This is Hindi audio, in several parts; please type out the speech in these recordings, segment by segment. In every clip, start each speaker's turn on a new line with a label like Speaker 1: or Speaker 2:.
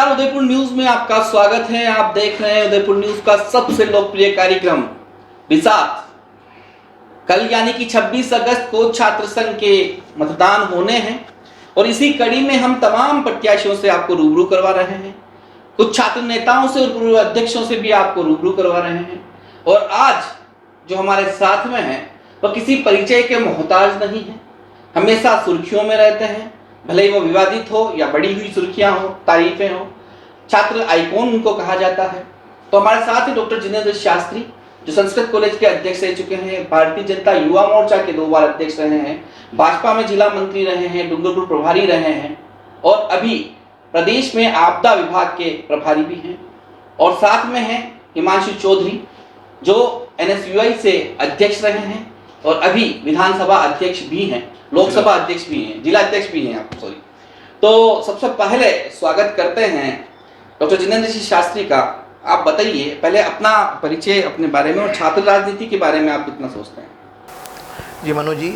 Speaker 1: उदयपुर न्यूज में आपका स्वागत है। आप देख रहे हैं उदयपुर न्यूज का सबसे लोकप्रिय कार्यक्रम विसात। कल यानी कि 26 अगस्त को छात्र संघ के मतदान होने हैं और इसी कड़ी में हम तमाम प्रत्याशियों से आपको रूबरू करवा रहे हैं। कुछ छात्र नेताओं से और पूर्व अध्यक्षों से भी आपको रूबरू करवा रहे हैं। और आज जो हमारे साथ में है वह किसी परिचय के मोहताज नहीं है, हमेशा सुर्खियों में रहते हैं, भले ही वो विवादित हो या बड़ी हुई सुर्खियां हो, तारीफें हो। छात्र आइकॉन उनको कहा जाता है। तो हमारे साथ ही डॉक्टर जिनेंद्र शास्त्री, जो संस्कृत कॉलेज के अध्यक्ष रह चुके हैं, भारतीय जनता युवा मोर्चा के 2 बार अध्यक्ष रहे हैं, भाजपा में जिला मंत्री रहे हैं, डूंगरपुर प्रभारी रहे हैं और अभी प्रदेश में आपदा विभाग के प्रभारी भी हैं। और साथ में हैं हिमांशु चौधरी, जो एनएसयूआई से अध्यक्ष रहे हैं और अभी विधानसभा अध्यक्ष भी हैं, लोकसभा अध्यक्ष भी हैं, जिला अध्यक्ष भी हैं आपको, सॉरी। तो सबसे पहले स्वागत करते हैं डॉक्टर जिनेंद्र शास्त्री का। आप बताइए पहले अपना परिचय अपने बारे में और छात्र राजनीति के बारे में आप कितना सोचते हैं।
Speaker 2: जी मनु जी,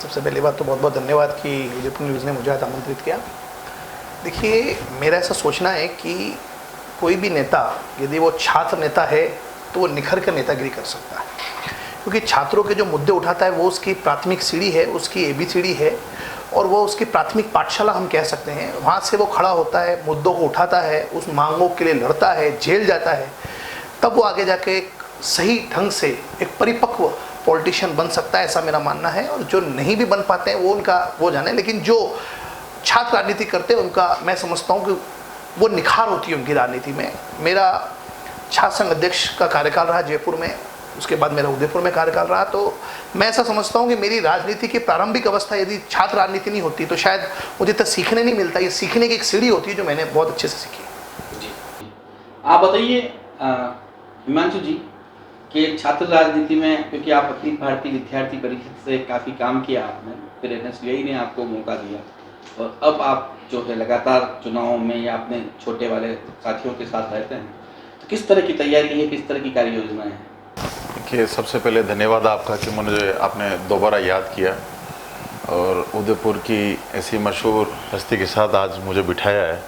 Speaker 2: सबसे पहली बात तो बहुत बहुत धन्यवाद कि उदयपुर न्यूज़ ने मुझे आज आमंत्रित किया। देखिए, मेरा ऐसा सोचना है कि कोई भी नेता यदि वो छात्र नेता है तो वो निखर कर नेतागिरी कर सकता है, क्योंकि छात्रों के जो मुद्दे उठाता है वो उसकी प्राथमिक सीढ़ी है, उसकी ABCD है और वो उसकी प्राथमिक पाठशाला हम कह सकते हैं। वहाँ से वो खड़ा होता है, मुद्दों को उठाता है, उस मांगों के लिए लड़ता है, जेल जाता है, तब वो आगे जाके एक सही ढंग से एक परिपक्व पॉलिटिशियन बन सकता है, ऐसा मेरा मानना है। और जो नहीं भी बन पाते हैं वो उनका वो जाने, लेकिन जो छात्र राजनीति करते हैं उनका मैं समझता हूँ कि वो निखार होती है उनकी राजनीति में। मेरा छात्र संघ अध्यक्ष का कार्यकाल रहा जयपुर में, उसके बाद मेरा उदयपुर में कार्यकाल रहा। तो मैं ऐसा समझता हूँ कि मेरी राजनीति की प्रारंभिक अवस्था यदि छात्र राजनीति नहीं होती तो शायद मुझे तक सीखने नहीं मिलता। ये सीखने की एक सीढ़ी होती है जो मैंने बहुत अच्छे से सीखी।
Speaker 1: जी, आप बताइए हिमांशु जी कि छात्र राजनीति में, क्योंकि आप अखिल भारतीय विद्यार्थी परिषद से काफ़ी काम किया आपने, फिर एनएसयूआई ने आपको मौका दिया और अब आप जो है लगातार चुनावों में या अपने छोटे वाले साथियों के साथ रहते हैं, तो किस तरह की तैयारी है, किस तरह की कार्य योजनाएं हैं?
Speaker 3: देखिए, सबसे पहले धन्यवाद आपका कि मुझे आपने दोबारा याद किया और उदयपुर की ऐसी मशहूर हस्ती के साथ आज मुझे बिठाया है।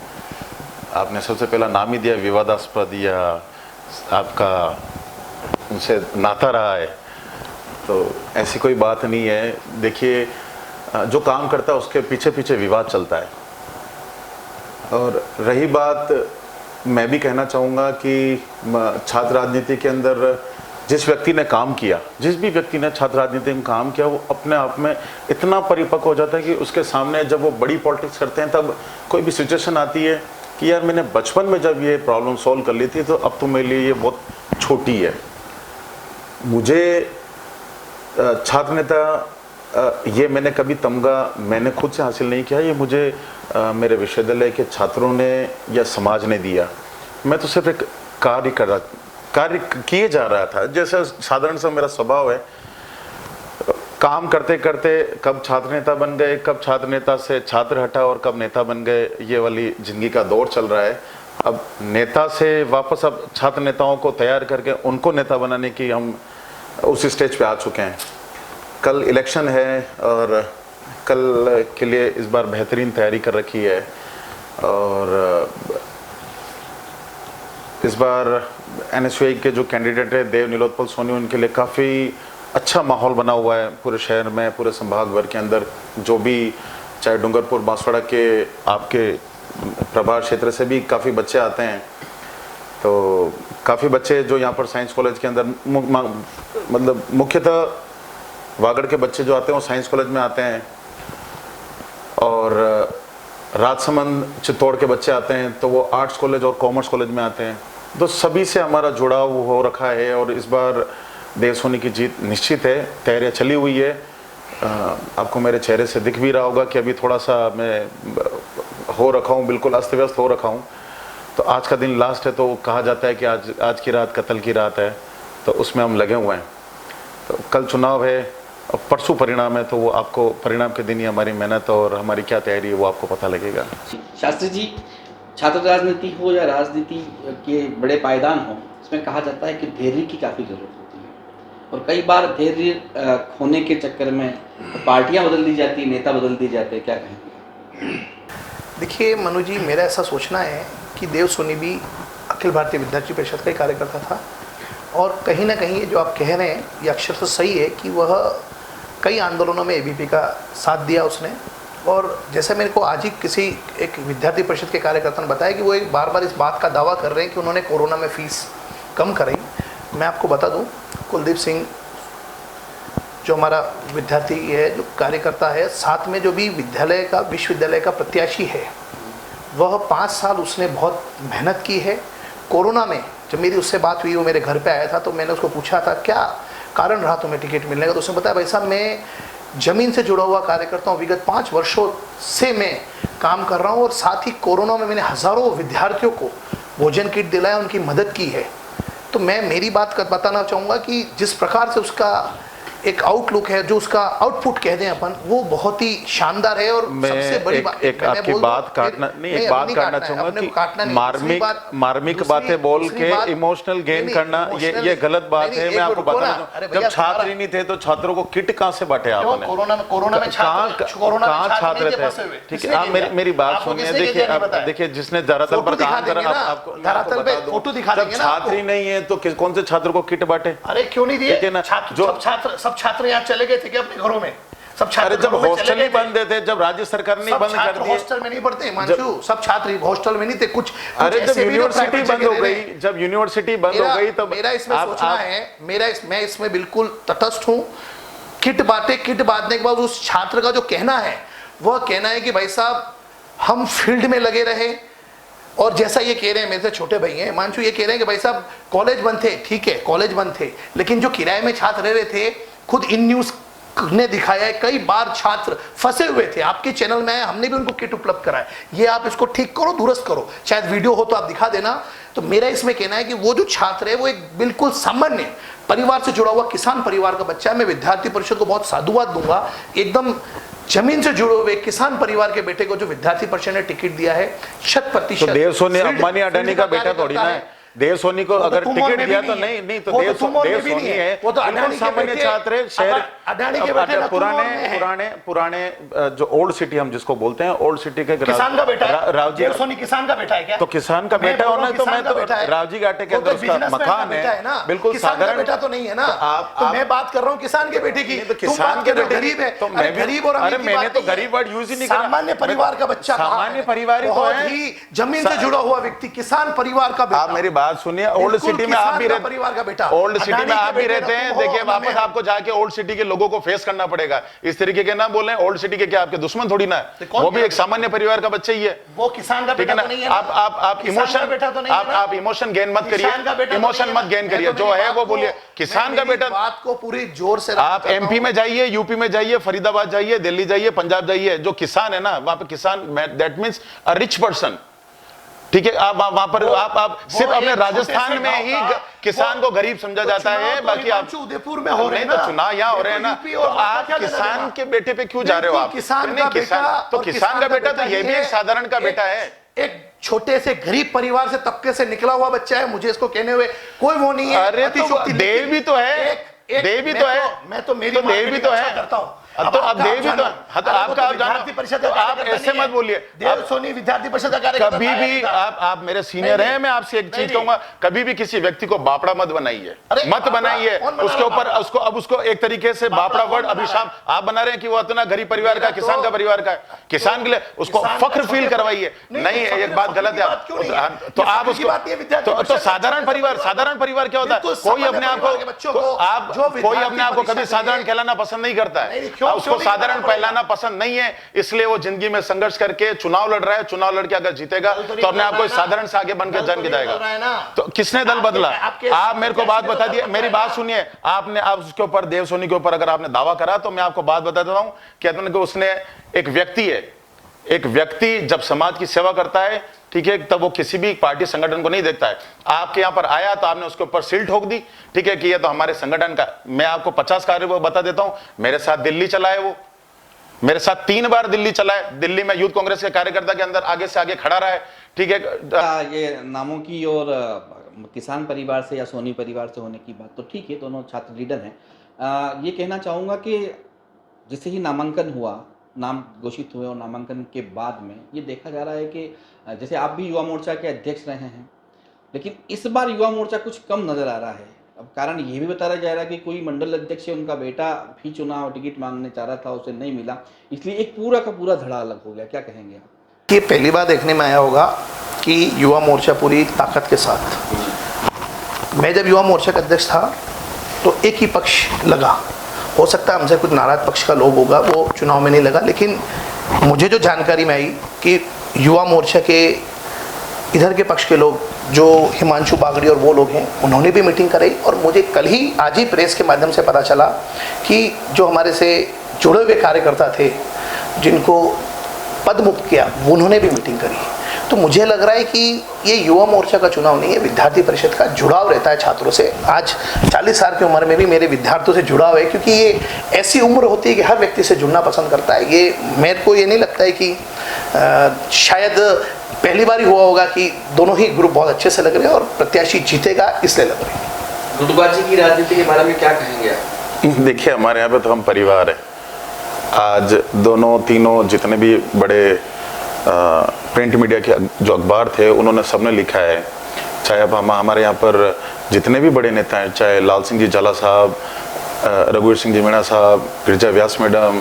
Speaker 3: आपने सबसे पहला नाम ही दिया विवादास्पद, या आपका उनसे नाता रहा है, तो ऐसी कोई बात नहीं है। देखिए, जो काम करता है उसके पीछे पीछे विवाद चलता है। और रही बात, मैं भी कहना चाहूँगा कि छात्र राजनीति के अंदर जिस व्यक्ति ने काम किया, जिस भी व्यक्ति ने छात्र राजनीति में काम किया, वो अपने आप में इतना परिपक्व हो जाता है कि उसके सामने जब वो बड़ी पॉलिटिक्स करते हैं तब कोई भी सिचुएशन आती है कि यार मैंने बचपन में जब ये प्रॉब्लम सॉल्व कर ली थी तो अब तो मेरे लिए ये बहुत छोटी है। मुझे छात्र नेता ये मैंने कभी तमगा मैंने खुद से हासिल नहीं किया, ये मुझे मेरे विश्वविद्यालय के छात्रों ने या समाज ने दिया। मैं तो सिर्फ एक कार्य किए जा रहा था, जैसे साधारण सा मेरा स्वभाव है। काम करते करते कब छात्र नेता बन गए, कब छात्र नेता से छात्र हटा और कब नेता बन गए, ये वाली जिंदगी का दौर चल रहा है। अब नेता से वापस अब छात्र नेताओं को तैयार करके उनको नेता बनाने की हम उस स्टेज पे आ चुके हैं। कल इलेक्शन है और कल के लिए इस बार बेहतरीन तैयारी कर रखी है और इस बार एनएसयूआई के जो कैंडिडेट है देव नीलोत्पल सोनी, उनके लिए काफ़ी अच्छा माहौल बना हुआ है पूरे शहर में, पूरे संभाग भर के अंदर। जो भी चाहे डूंगरपुर बांसवाड़ा के आपके प्रभार क्षेत्र से भी काफ़ी बच्चे आते हैं, तो काफ़ी बच्चे जो यहाँ पर साइंस कॉलेज के अंदर मतलब मुख्यतः वागड़ के बच्चे जो आते हैं वो साइंस कॉलेज में आते हैं और राजसमंद चित्तौड़ के बच्चे आते हैं तो वो आर्ट्स कॉलेज और कॉमर्स कॉलेज में आते हैं। तो सभी से हमारा जुड़ाव हो रखा है और इस बार देव सोनी की जीत निश्चित है। तैयारियाँ चली हुई है। आपको मेरे चेहरे से दिख भी रहा होगा कि अभी थोड़ा सा मैं हो रखा हूँ, बिल्कुल अस्त व्यस्त हो रखा हूँ। तो आज का दिन लास्ट है, तो कहा जाता है कि आज की रात कत्ल की रात है, तो उसमें हम लगे हुए हैं। तो कल चुनाव है और परसों परिणाम है, तो वो आपको परिणाम के दिन ही हमारी मेहनत और हमारी क्या तैयारी है वो आपको पता लगेगा।
Speaker 1: शास्त्री जी, छात्र राजनीति हो या राजनीति के बड़े पायदान हो, इसमें कहा जाता है कि धैर्य की काफ़ी ज़रूरत होती है और कई बार धैर्य खोने के चक्कर में पार्टियां बदल दी जाती, नेता बदल दिए जाते हैं, क्या कहेंगे?
Speaker 2: देखिए मनु जी, मेरा ऐसा सोचना है कि देव सोनी भी अखिल भारतीय विद्यार्थी परिषद का ही कार्यकर्ता था, और कहीं ना कहीं ये जो आप कह रहे हैं ये अक्षर से सही है कि वह कई आंदोलनों में एबीपी का साथ दिया उसने। और जैसे मेरे को आज ही किसी एक विद्यार्थी परिषद के कार्यकर्ता ने बताया कि वो एक बार बार इस बात का दावा कर रहे हैं कि उन्होंने कोरोना में फीस कम कराई। मैं आपको बता दूं, कुलदीप सिंह जो हमारा विद्यार्थी है, जो कार्यकर्ता है, साथ में जो भी विश्वविद्यालय का प्रत्याशी है, वह 5 साल उसने बहुत मेहनत की है। कोरोना में जब मेरी उससे बात हुई, वो मेरे घर पे आया था, तो मैंने उसको पूछा था क्या कारण रहा तुम्हें टिकट मिलने का, तो उसने बताया भाई साहब मैं ज़मीन से जुड़ा हुआ कार्यकर्ता हूँ, विगत 5 वर्षों से मैं काम कर रहा हूँ, और साथ ही कोरोना में मैंने हज़ारों विद्यार्थियों को भोजन किट दिलाया, उनकी मदद की है। तो मैं मेरी बात बताना चाहूँगा कि जिस प्रकार से उसका एक आउटलुक है, जो उसका आउटपुट कह दें अपन, वो बहुत ही शानदार है। और सबसे बड़ी बात,
Speaker 3: एक आपकी बात काटना नहीं, एक बात काटना चाहूंगा कि मार्मिक बातें बोल के इमोशनल गेन करना ये गलत बात है। मैं आपको बताना, जब छात्र ही नहीं थे तो छात्रों को किट कहाँ से बांटे आपने?
Speaker 2: कोरोना में
Speaker 3: कहाँ छात्र थे? ठीक है, आप मेरी बात सुनिए। देखिए जिसने धरातल पर काम करा, आपको
Speaker 2: धरातल पे फोटो दिखा देंगे ना।
Speaker 3: छात्र ही नहीं है तो कौन से छात्र को किट बांटे?
Speaker 2: अरे क्यों नहीं दिए? जो छात्र यहाँ चले गए थे क्या अपने घरों में? सब छात्र
Speaker 3: जब हॉस्टल ही बंद थे, जब राज्य सरकार ने बंद कर दिए,
Speaker 2: हॉस्टल में नहीं पढ़ते हिमांशु, सब छात्र हॉस्टल में नहीं थे। कुछ
Speaker 3: अरे जब यूनिवर्सिटी बंद हो गई, जब यूनिवर्सिटी बंद हो गई तो
Speaker 2: मेरा इसमें सोचना है, मैं इसमें बिल्कुल तटस्थ हूँ। किट बांटने के बाद उस छात्र का जो कहना है, वह कहना है कि भाई साहब हम फील्ड में लगे रहे, और जैसा ये कह रहे हैं, मेरे से छोटे भाई हैं हिमांशु, ये कह रहे हैं कि भाई साहब कॉलेज बंद थे, ठीक है कॉलेज बंद थे, लेकिन जो किराए में छात्र रह रहे थे, खुद इन न्यूज ने दिखाया है, कई बार छात्र फंसे हुए थे। आपके चैनल में हमने भी उनको किट उपलब्ध कराया। ये आप इसको ठीक करो, दुरुस्त करो, शायद वीडियो हो तो आप दिखा देना। तो मेरा इसमें कहना है कि वो जो छात्र है वो एक बिल्कुल सामान्य परिवार से जुड़ा हुआ किसान परिवार का बच्चा है। मैं विद्यार्थी परिषद को बहुत साधुवाद दूंगा, एकदम जमीन से जुड़े हुए किसान परिवार के बेटे को जो विद्यार्थी परिषद ने टिकट दिया है, 100%।
Speaker 3: तो देव सोनी अंबानी अडानी का बेटा थोड़ी ना है। देव सोनी को अगर टिकट दिया तो नहीं तो देव सोनी है, वो तो अडानी सामान्य छात्र है। शहर
Speaker 2: अडानी के बेटे
Speaker 3: पुराने जो ओल्ड सिटी हम जिसको बोलते हैं, ओल्ड सिटी के
Speaker 2: किसान का बेटा है। राव जी सोनी किसान का बेटा है क्या?
Speaker 3: तो किसान का बेटा होना, तो मैं तो रावजी घाटे के अंदर उसका मकान है, बिल्कुल साधारण
Speaker 2: बेटा तो नहीं है ना। तो मैं बात कर रहा हूँ किसान के बेटे की।
Speaker 3: तो किसान के बेटे
Speaker 2: गरीब है,
Speaker 3: तो मैं गरीब, और अरे मैंने तो गरीब वर्ड यूज ही नहीं करा।
Speaker 2: सामान्य परिवार का बच्चा,
Speaker 3: सामान्य परिवार तो है,
Speaker 2: जमीन से जुड़ा हुआ व्यक्ति, किसान परिवार का बेटा।
Speaker 3: आप मेरी बात सुनिए, ओल्ड सिटी में आप भी रहते,
Speaker 2: परिवार का बेटा,
Speaker 3: ओल्ड सिटी में आप भी रहते हैं। देखिए वापस आपको जाके ओल्ड सिटी के लोगों को फेस करना पड़ेगा। इस तरीके के ना बोले, ओल्ड सिटी के क्या आपके दुश्मन थोड़ी ना है, वो भी एक सामान्य परिवार का बच्चा ही है।
Speaker 2: वो किसान का बेटा तो नहीं है ना।
Speaker 3: आप इमोशन गेन मत करिए, इमोशन मत गेन करिए, जो है वो बोलिए। किसान का बेटा,
Speaker 2: बात को पूरी जोर से
Speaker 3: आप एमपी में जाइए, यूपी में जाइए, फरीदाबाद जाइए, दिल्ली जाइए, पंजाब जाइए, जो किसान है ना वहां पे किसान, that means a rich person. ठीक है, आप वहां पर आप सिर्फ अपने राजस्थान में ही किसान को गरीब समझा जाता है, बाकी आप
Speaker 2: उदयपुर में हो रहे हैं
Speaker 3: तो चुनाव यहाँ हो रहे हैं ना, तो आप किसान के बेटे पे क्यों जा रहे हो? आप
Speaker 2: किसान का बेटा,
Speaker 3: तो किसान का बेटा तो ये भी एक साधारण का बेटा है,
Speaker 2: एक छोटे से गरीब परिवार से, तबके से निकला हुआ बच्चा है। मुझे इसको कहने हुए कोई वो नहीं है।
Speaker 3: अरे तो देव भी तो है, देव भी तो है,
Speaker 2: मैं तो मेरी
Speaker 3: देव भी तो है
Speaker 2: करता हूँ।
Speaker 3: तो अब देव भी तो, आपका
Speaker 2: विद्यार्थी परिषद,
Speaker 3: आप ऐसे मत बोलिए।
Speaker 2: देव सोनी विद्यार्थी परिषद का कार्यकर्ता,
Speaker 3: कभी भी आप मेरे सीनियर हैं, मैं आपसे एक चीज कहूंगा, कभी भी किसी व्यक्ति को बापड़ा मत बनाइए, मत बनाइए उसके ऊपर। उसको एक तरीके से बापड़ा वर्ड अभिशाप आप बना रहे हैं कि वो इतना गरीब परिवार का, किसान का परिवार का, किसान के लिए उसको फख्र फील करवाइए। नहीं, एक बात गलत है, तो आप उसको तो साधारण परिवार क्या होता है? कोई अपने आप को कभी साधारण कहलाना पसंद नहीं करता है, उसको साधारण कहलाना पसंद नहीं है, इसलिए वो जिंदगी में संघर्ष करके चुनाव लड़ रहा है। चुनाव लड़के अगर जीतेगा तो अपने आप को साधारण से आगे बनकर जन गिराएगा। तो किसने दल बदला? आप मेरे को बात बता दिए, मेरी बात सुनिए। आप उसके ऊपर, देव सोनी के ऊपर अगर आपने दावा करा तो मैं आपको बात बता देता हूं, कहते हैं कि उसने, एक व्यक्ति है, एक व्यक्ति जब समाज की सेवा करता है, ठीक है, तब वो किसी भी पार्टी संगठन को नहीं देखता है। आपके यहाँ पर आया तो आपने उसके ऊपर सील ठोक दी, ठीक है, कि ये तो हमारे संगठन का। मैं आपको 50 कार्य वो बता देता हूं। मेरे साथ दिल्ली चला है, वो मेरे साथ 3 बार दिल्ली चला है। दिल्ली में यूथ कांग्रेस के कार्यकर्ता के अंदर आगे से आगे खड़ा रहा है, ठीक है।
Speaker 1: ये नामों की और किसान परिवार से या सोनी परिवार से होने की बात तो ठीक है, दोनों छात्र लीडर हैं। ये कहना चाहूँगा कि जैसे ही नामांकन हुआ नाम घोषित हुए और नामांकन के बाद में ये देखा जा रहा है कि जैसे आप भी युवा मोर्चा के अध्यक्ष रहे हैं, लेकिन इस बार युवा मोर्चा कुछ कम नजर आ रहा है। अब कारण ये भी बताया जा रहा है कि कोई मंडल अध्यक्ष है, उनका बेटा भी चुनाव टिकट मांगने चाह रहा था, उसे नहीं मिला, इसलिए एक पूरा का पूरा धड़ा अलग हो गया। क्या कहेंगे आप?
Speaker 2: ये पहली बार देखने में आया होगा कि युवा मोर्चा पूरी ताकत के साथ, मैं जब युवा मोर्चा का अध्यक्ष था तो एक ही पक्ष लगा, हो सकता है हमसे कुछ नाराज पक्ष का लोग होगा, वो चुनाव में नहीं लगा, लेकिन मुझे जो जानकारी में आई कि युवा मोर्चा के इधर के पक्ष के लोग जो हिमांशु बागड़ी और वो लोग हैं, उन्होंने भी मीटिंग कराई। और मुझे कल ही आज ही प्रेस के माध्यम से पता चला कि जो हमारे से जुड़े हुए कार्यकर्ता थे जिनको पद मुक्त किया, उन्होंने भी मीटिंग करी। तो मुझे लग रहा है कि ये युवा मोर्चा का चुनाव नहीं है, विद्यार्थी परिषद का जुड़ाव रहता है छात्रों से। आज 40 साल की उम्र में भी मेरे विद्यार्थियों से जुड़ाव है, क्योंकि ये ऐसी उम्र होती है कि हर व्यक्ति से जुड़ना पसंद करता है। ये मेरे को ये नहीं लगता है कि शायद पहली बार ही हुआ होगा कि दोनों ही ग्रुप बहुत अच्छे से लग रहे हैं और प्रत्याशी जीतेगा इसलिए लग रहे हैं।
Speaker 1: गुटबाजी की राजनीति के बारे में क्या कहेंगे आप?
Speaker 3: देखिए, हमारे यहाँ पे तो हम परिवार है। आज दोनों तीनों जितने भी बड़े प्रिंट मीडिया के जो अखबार थे, उन्होंने सबने लिखा है, चाहे अब हमारे यहाँ पर जितने भी बड़े नेता हैं, चाहे लाल सिंह जी झाला साहब, रघुवीर सिंह जी मीणा साहब, गिरिजा व्यास मैडम,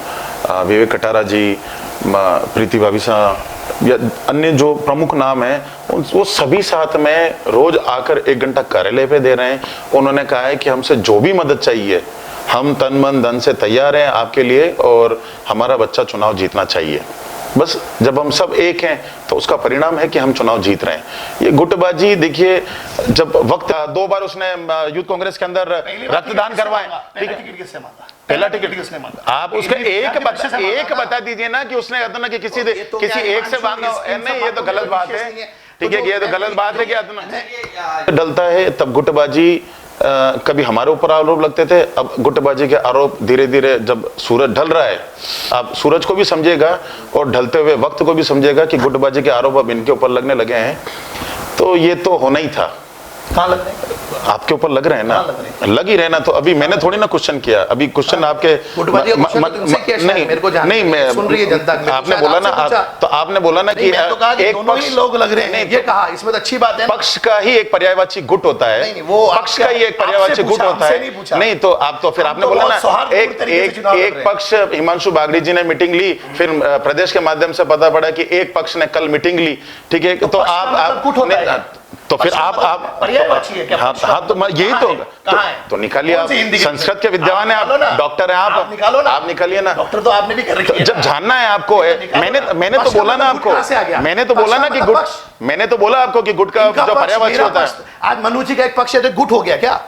Speaker 3: विवेक कटारा जी, प्रीति भाभी साहब या अन्य जो प्रमुख नाम हैं, वो सभी साथ में रोज आकर 1 घंटा कार्यालय पे दे रहे हैं। उन्होंने कहा है कि हमसे जो भी मदद चाहिए, हम तन मन धन से तैयार हैं आपके लिए, और हमारा बच्चा चुनाव जीतना चाहिए। बस जब हम सब एक हैं तो उसका परिणाम है कि हम चुनाव जीत रहे हैं। ये गुटबाजी, देखिए, जब वक्त 2 बार उसने यूथ कांग्रेस के अंदर रक्तदान करवाया, ठीक है, पहला टिकट किसने मांगा? आप उसका एक बता दीजिए ना कि उसने ना कि किसी एक से मांगा। नहीं, ये तो गलत बात है, ठीक है, ये तो गलत बात है कि डलता है तब गुटबाजी। कभी हमारे ऊपर आरोप लगते थे, अब गुटबाजी के आरोप धीरे धीरे, जब सूरज ढल रहा है, आप सूरज को भी समझिएगा और ढलते हुए वक्त को भी समझिएगा कि गुटबाजी के आरोप अब इनके ऊपर लगने लगे हैं। तो ये तो होना ही था।
Speaker 2: कहाँ लग रहे हैं?
Speaker 3: आपके ऊपर लग रहे हैं ना, लग ही रहे ना। तो अभी मैंने थोड़ी ना क्वेश्चन किया, अभी क्वेश्चन आपके नहीं, मैं
Speaker 2: सुन रही है जनता,
Speaker 3: आपने बोला ना, तो आपने बोला ना कि
Speaker 2: एक पक्ष लोग लग रहे हैं, ये कहा, इसमें तो अच्छी बात है।
Speaker 3: पक्ष का ही एक पर्यायवाची गुट होता है, वो पक्ष का ही एक पर्यायवाची गुट होता है। नहीं तो आप तो फिर आपने बोला ना, एक पक्ष, हिमांशु बागड़ी जी ने मीटिंग ली, फिर प्रदेश के माध्यम से पता पड़ा कि एक पक्ष ने कल मीटिंग ली, ठीक है, तो आप तो फिर आप
Speaker 2: पर्यायवाची है क्या?
Speaker 3: हाँ, तो यही तो निकालिए आप। संस्कृत के विद्वान है आप, डॉक्टर है आप निकालिए ना।
Speaker 2: डॉक्टर तो आपने भी कर रखी है।
Speaker 3: जब जानना है आपको, मैंने तो बोला ना आपको, मैंने तो बोला ना कि गुट, मैंने तो बोला आपको कि गुट का जो पर्यायवाची होता है।
Speaker 2: आज मनु जी का एक पक्ष है तो गुट हो गया क्या?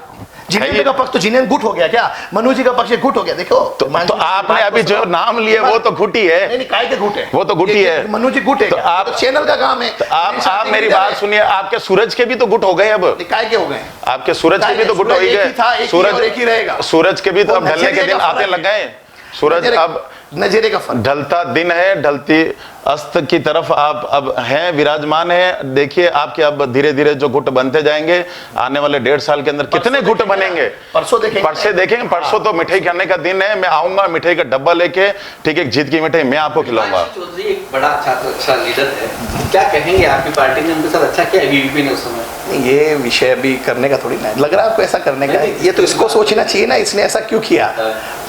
Speaker 2: जिनेंद्र का पक्ष तो जिनेंद्र गुट हो गया क्या? मनु जी का पक्ष गुट हो गया। देखो
Speaker 3: तो आपने अभी जो नाम लिए वो तो गुटी है।
Speaker 2: नहीं, काय के गुट है? वो
Speaker 3: तो गुटी है।
Speaker 2: मनु जी गुट है।
Speaker 3: तो आप
Speaker 2: चैनल का काम है।
Speaker 3: आप मेरी बात सुनिए, आपके सूरज के भी तो गुट हो गए। अब
Speaker 2: काय के हो गए?
Speaker 3: आपके सूरज के भी तो गुट हो गए। सूरज एक ही रहेगा। सूरज के भी तो अब ढलने के दिन आते लग गए। सूरज अब
Speaker 2: नजरे का फर्क,
Speaker 3: ढलता दिन है, ढलती अस्त की तरफ आप अब हैं, विराजमान है। देखिए आपके अब धीरे धीरे जो गुट बनते जाएंगे, आने वाले 1.5 साल के अंदर कितने गुट बनेंगे, परसों देखेंगे। परसों तो मिठाई खाने का दिन है, मैं आऊंगा मिठाई का डब्बा लेके, ठीक है, जीत की मिठाई मैं आपको खिलाऊंगा।
Speaker 1: चौधरी एक बड़ा छात्र, अच्छा लीडर है, क्या कहेंगे? आपकी पार्टी ने उनके साथ अच्छा किया बीवीपी ने उस समय?
Speaker 2: ये विषय अभी करने का थोड़ी ना लग रहा है आपको, ऐसा करने का ये तो इसको सोचना चाहिए ना, इसने ऐसा क्यों किया।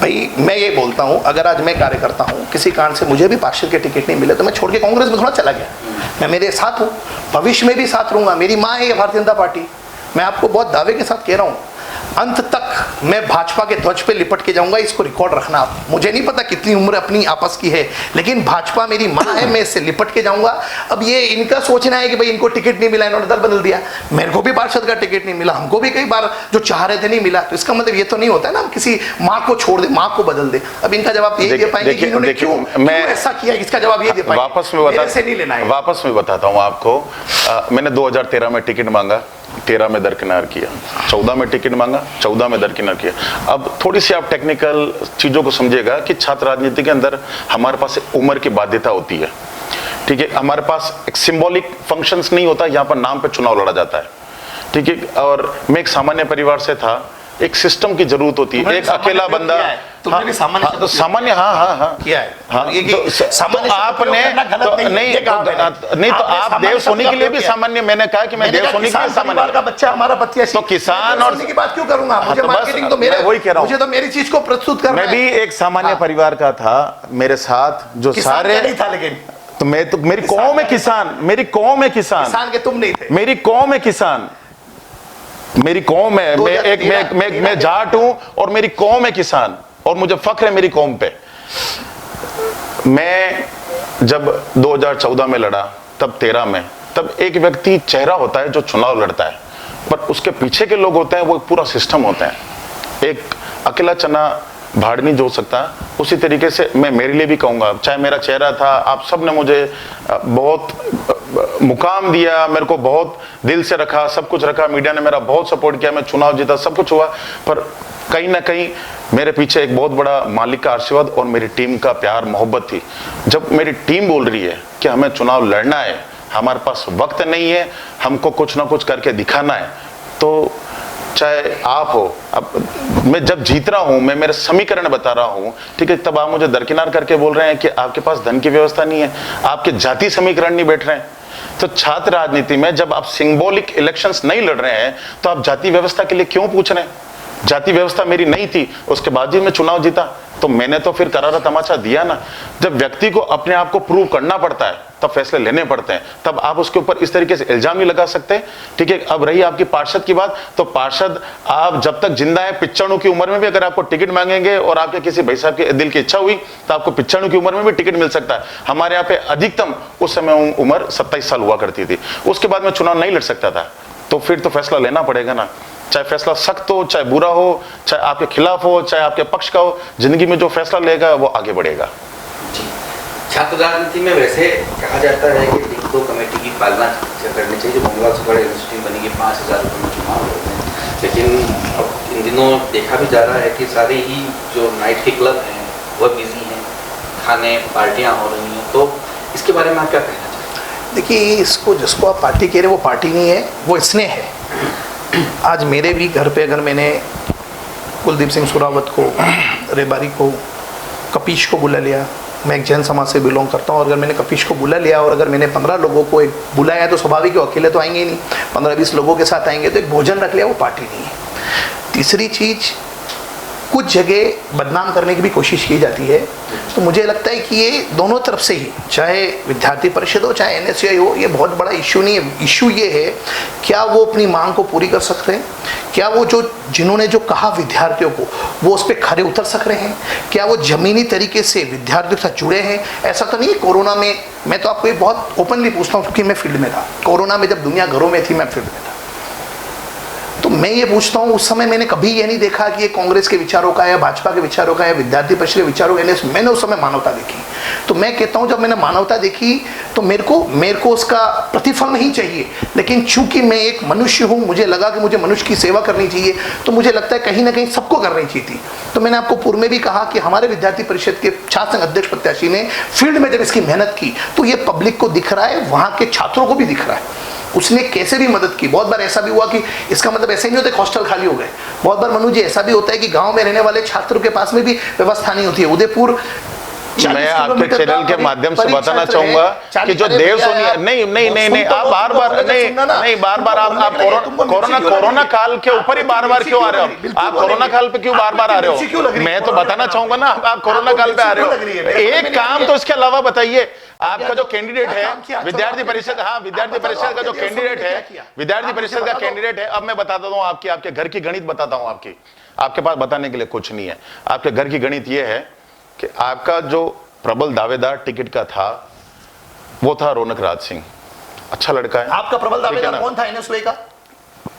Speaker 2: भाई मैं ये बोलता हूँ, अगर आज मैं कार्यकर्ता हूँ, किसी कारण से मुझे भी पार्षद के टिकट नहीं मिले तो मैं छोड़ के कांग्रेस में थोड़ा चला गया। मैं मेरे साथ हूँ, भविष्य में भी साथ रहूंगा। मेरी माँ है ये भारतीय जनता पार्टी। मैं आपको बहुत दावे के साथ कह रहा हूँ, अंत तक मैं भाजपा के ध्वज पे लिपट के जाऊंगा। इसको रिकॉर्ड रखना आप। मुझे नहीं पता कितनी उम्र अपनी आपस की है, लेकिन भाजपा मेरी माँ है, मैं इससे लिपट के जाऊंगा। अब ये इनका सोचना है कि भाई इनको टिकट नहीं मिला, इन्होंने दल बदल दिया। मेरे को भी पार्षद का टिकट नहीं मिला, हमको भी कई बार जो चाह रहे थे नहीं मिला। तो इसका मतलब ये तो नहीं होता है ना हम किसी माँ को छोड़ दे, माँ को बदल दे। अब इनका जवाब ये दे पाएंगे कि इन्होंने क्यों ऐसा किया, इसका जवाब ये दे पाएंगे।
Speaker 3: वापस में बताता हूँ आपको। मैंने 2013 में टिकट मांगा, 13 में दरकिनार किया, 14 में टिकट मांगा, 14 में दरकिनार किया। अब थोड़ी सी आप टेक्निकल चीजों को समझिएगा कि छात्र राजनीति के अंदर हमारे पास उम्र की बाध्यता होती है, ठीक है। हमारे पास एक सिंबॉलिक फंक्शंस नहीं होता, यहाँ पर नाम पे चुनाव लड़ा जाता है, ठीक है। और मैं एक सामान्य परिवार से था, एक सिस्टम की जरूरत होती है। एक अकेला बंदा
Speaker 2: तुमने भी सामान्य
Speaker 3: सामान्य हाँ
Speaker 2: किया है।
Speaker 3: हाँ,
Speaker 2: ये
Speaker 3: तो
Speaker 2: सामान्य
Speaker 3: आपने नहीं तो आप देव सोनी के लिए भी सामान्य, मैंने कहा कि मैं देव सोनी के लिए सामान्य
Speaker 2: का बच्चा हमारा पतिया,
Speaker 3: तो किसान और
Speaker 2: की बात क्यों करूंगा? मुझे मार्केटिंग तो मेरे,
Speaker 3: वही कह रहा हूँ,
Speaker 2: मुझे तो मेरी चीज को प्रस्तुत करना है।
Speaker 3: मैं भी एक सामान्य परिवार का था, मेरे साथ जो सारे
Speaker 2: नहीं था, लेकिन
Speaker 3: तो मैं तो मेरी कौम है किसान, मेरी कौम है किसान
Speaker 2: के तुम नहीं थे,
Speaker 3: मेरी कौम है किसान, मेरी कौम है, मैं जाट हूं और मेरी कौम है किसान और मुझे फख्र है मेरी कौम पे। मैं जब 2014 में लड़ा, तब 13 में, तब एक व्यक्ति चेहरा होता है जो चुनाव लड़ता है, पर उसके पीछे के लोग होते हैं वो पूरा सिस्टम होता है। एक अकेला चना भाड़ नहीं जो सकता, उसी तरीके से मैं मेरे लिए भी कहूँगा, चाहे मेरा चेहरा था, आप सब ने मुझे बहुत मुकाम दिया, मेरे को बहुत दिल से रखा, सब कुछ रखा, मीडिया ने मेरा बहुत सपोर्ट किया, मैं चुनाव जीता, सब कुछ हुआ, पर कहीं ना कहीं मेरे पीछे एक बहुत बड़ा मालिक का आशीर्वाद और मेरी टीम का प्यार मोहब्बत थी। जब मेरी टीम बोल रही है कि हमें चुनाव लड़ना है, हमारे पास वक्त नहीं है, हमको कुछ ना कुछ करके दिखाना है, तो चाहे आप हो, अब मैं जब जीत रहा हूं, मैं मेरे समीकरण बता रहा हूं, ठीक है, तब आप मुझे दरकिनार करके बोल रहे हैं कि आपके पास धन की व्यवस्था नहीं है, आपके जाति समीकरण नहीं बैठ रहे हैं। तो छात्र राजनीति में जब आप सिंबॉलिक इलेक्शंस नहीं लड़ रहे हैं, तो आप जाति व्यवस्था के लिए क्यों पूछ रहे हैं? जाति व्यवस्था मेरी नहीं थी, उसके बाद ही मैं चुनाव जीता, तो मैंने तो फिर करारा तमाचा दिया ना। जब व्यक्ति को अपने आप को प्रूव करना पड़ता है, तब फैसले लेने पड़ते हैं, तब आप उसके ऊपर इस तरीके से इल्जाम नहीं लगा सकते। ठीक है, अब रही आपकी पार्षद की बात, तो पार्षद आप जब तक जिंदा है, 95 की उम्र में भी अगर आपको टिकट मांगेंगे और आपके किसी भाई साहब के दिल की इच्छा हुई, तो आपको 95 की उम्र में भी टिकट मिल सकता है। हमारे यहाँ पे अधिकतम उस समय उम्र 27 साल हुआ करती थी, उसके बाद में चुनाव नहीं लड़ सकता था, तो फिर तो फैसला लेना पड़ेगा ना, चाहे फैसला सख्त हो, चाहे बुरा हो, चाहे आपके खिलाफ हो, चाहे आपके पक्ष का हो, जिंदगी में जो फैसला लेगा वो आगे बढ़ेगा।
Speaker 1: छात्र राजनीति में वैसे कहा जाता है कि डिक्टो कमेटी की पालना करनी चाहिए, जो मंगलवार सुबह यूनिवर्सिटी बनी कि 5,000 रुपये में चुनाव होते हैं, लेकिन अब इन दिनों देखा भी जा रहा है कि सारे ही जो नाइट के क्लब हैं वह बिजी हैं, खाने पार्टियाँ हो रही हैं, तो इसके बारे में आप क्या कहना चाहते हैं?
Speaker 2: देखिए, इसको जिसको आप पार्टी कह रहे हैं वो पार्टी नहीं है, वो स्नेह है। आज मेरे भी घर पे अगर मैंने कुलदीप सिंह सुरावत को, रेबारी को, कपीश को बुला लिया, मैं एक जैन समाज से बिलोंग करता हूँ, और अगर मैंने कपीश को बुला लिया और अगर मैंने 15 लोगों को एक बुलाया, तो स्वाभाविक है अकेले तो आएंगे ही नहीं, 15-20 लोगों के साथ आएंगे, तो एक भोजन रख लिया, वो पार्टी नहीं है। तीसरी चीज़, कुछ जगह बदनाम करने की भी कोशिश की जाती है, तो मुझे लगता है कि ये दोनों तरफ से ही, चाहे विद्यार्थी परिषद हो चाहे NSUI हो, ये बहुत बड़ा इशू नहीं है। इशू ये है, क्या वो अपनी मांग को पूरी कर सकते हैं? क्या वो जिन्होंने जो कहा विद्यार्थियों को, वो उस पर खरे उतर सक रहे हैं? क्या वो जमीनी तरीके से विद्यार्थियों के साथ जुड़े हैं? ऐसा तो नहीं है कोरोना में, मैं तो आपको ये बहुत ओपनली पूछता हूँ क्योंकि मैं फील्ड में था, कोरोना में जब दुनिया घरों में थी, मैं फील्ड में था, तो मैं ये पूछता हूँ, उस समय मैंने कभी ये नहीं देखा कि ये कांग्रेस के विचारों का या भाजपा के विचारों का या विद्यार्थी परिषद के विचारों का, मैंने उस समय मानवता देखी। तो मैं कहता हूँ, जब मैंने मानवता देखी तो मेरे को उसका प्रतिफल नहीं चाहिए, लेकिन चूंकि मैं एक मनुष्य हूँ, मुझे लगा कि मुझे मनुष्य की सेवा करनी चाहिए, तो मुझे लगता है कहीं ना कहीं सबको करनी चाहिए थी। तो मैंने आपको पूर्व में भी कहा कि हमारे विद्यार्थी परिषद के छात्र संघ अध्यक्ष प्रत्याशी ने फील्ड में जब इसकी मेहनत की, तो ये पब्लिक को दिख रहा है, वहाँ के छात्रों को भी दिख रहा है, उसने कैसे भी मदद की। बहुत बार ऐसा भी हुआ कि इसका मतलब ऐसे नहीं होता कि हॉस्टल खाली हो गए, बहुत बार मनु जी ऐसा भी होता है कि गांव में रहने वाले छात्रों के पास में भी व्यवस्था नहीं होती है। उदयपुर,
Speaker 3: मैं आपके चैनल के माध्यम से बताना चाहूंगा कि जो देव सोनी, नहीं आप बार बार आप कोरोना काल के ऊपर ही बार क्यों आ रहे हो? आप कोरोना काल पे क्यों बार आ रहे हो? मैं तो बताना चाहूंगा ना, आप कोरोना काल पे आ रहे हो, एक काम तो इसके अलावा बताइए। आपका जो कैंडिडेट है विद्यार्थी परिषद, हाँ विद्यार्थी परिषद का जो कैंडिडेट है, विद्यार्थी परिषद का कैंडिडेट है, अब मैं बताता हूँ आपके घर की गणित बताता हूँ। आपके पास बताने के लिए कुछ नहीं है। आपके घर की गणित ये है कि आपका जो प्रबल दावेदार टिकट का था वो था रौनक राज सिंह, अच्छा लड़का है।
Speaker 2: आपका प्रबल दावेदार कौन था NSUI का?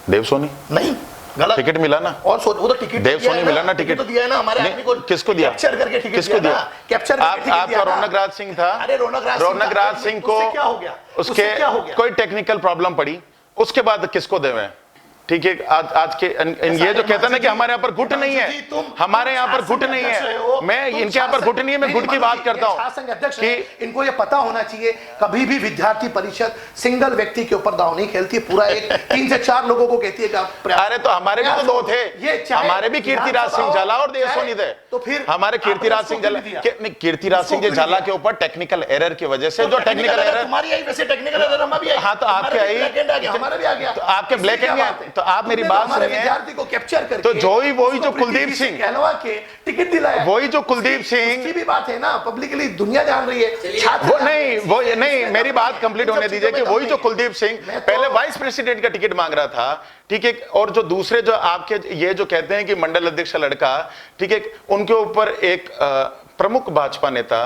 Speaker 3: देव सोनी।
Speaker 2: नहीं, गलत।
Speaker 3: टिकट मिला ना,
Speaker 2: और वो तो टिकट
Speaker 3: देव सोनी मिला ना, टिकट
Speaker 2: तो दिया है ना हमारे आदमी को।
Speaker 3: किसको दिया?
Speaker 2: कैप्चर करके टिकट
Speaker 3: किसको दिया?
Speaker 2: कैप्चर करके
Speaker 3: आपका रौनक राज सिंह था।
Speaker 2: अरे रौनक राज सिंह को
Speaker 3: क्या हो गया? उसके कोई टेक्निकल प्रॉब्लम पड़ी, उसके बाद किसको देवे? ठीक है। आज के ये जो कहता है ना कि हमारे यहाँ पर गुट नहीं है, हमारे यहाँ पर गुट नहीं है, मैं इनके यहाँ पर गुट नहीं है, मैं गुट की बात करता हूँ
Speaker 2: अध्यक्ष
Speaker 3: कि
Speaker 2: इनको ये पता होना चाहिए कभी भी विद्यार्थी परिषद सिंगल व्यक्ति के ऊपर दाव नहीं खेलती, पूरा एक 3 से 4 लोगों को कहती है कि आप
Speaker 3: अरे तो हमारे भी तो 2 थे, हमारे भी कीर्तिराज सिंह झाला और देवसोनी थे।
Speaker 2: तो फिर
Speaker 3: हमारे कीर्तिराज सिंह झाला नहीं, कीर्तिराज सिंह झाला के ऊपर टेक्निकल एरर की वजह से, जो टेक्निकल एरर
Speaker 2: हमारी आई, वैसे टेक्निकल एरर हमारा भी आई।
Speaker 3: हाँ तो आपके आई,
Speaker 2: हमारा भी आ गया,
Speaker 3: तो आपके ब्लैक एंड व्हाइट। तो आप मेरी बात सुनिए,
Speaker 2: विद्यार्थी को कैप्चर करके
Speaker 3: तो वही जो कुलदीप सिंह
Speaker 2: कहलवा के टिकट दिलाया,
Speaker 3: वही जो कुलदीप सिंह
Speaker 2: की भी बात है ना, पब्लिकली दुनिया जान रही है, छात्र
Speaker 3: वो नहीं, मेरी बात कंप्लीट होने दीजिए कि वही जो कुलदीप सिंह पहले वाइस प्रेसिडेंट का टिकट मांग रहा था, ठीक है, और जो दूसरे जो आपके ये जो कहते हैं कि मंडल अध्यक्ष का लड़का, ठीक है, उनके ऊपर एक प्रमुख भाजपा नेता